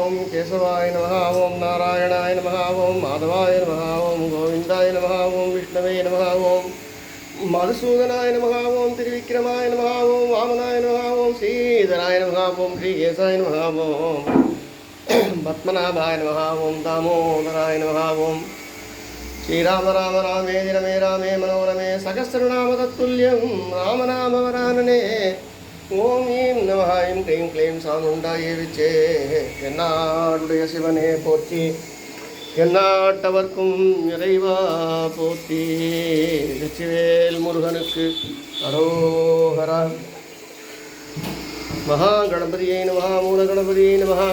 ஓம் கேசவாய நமः ஓம் நாராயணாய நமः ஓம் மாதவாய நமः ஓம் கோவிந்தாய நமः ஓம் விஷ்ணவே நமः ஓம் மதுசூதனாய நமः ஓம் திருவிக்கிரமாய நமः ஓம் வாமனாய நமः ஓம் ஸ்ரீதராய நமः ஓம் ஸ்ரீகேசாய நமः ஓம் பத்மநாபாய நமः ஓம் தாமோதராய நமः ஓம் श्रीराम राम रामेति रमे रामे मनोरमे सहस्रनाम तत्तुल्यं रामनामवरानने ஓம் ஈம் நமः ஐம் க்ளீம் க்ளீம் சாமுண்டாயே விச்சே என்னாடுடைய சிவனே போற்றி எந்நாட்டவர்க்கும் இறைவா போற்றி வெற்றிவேல் முருகனுக்கு அரோகரா மகா கணபதியை நமः மூல கணபதியை நமः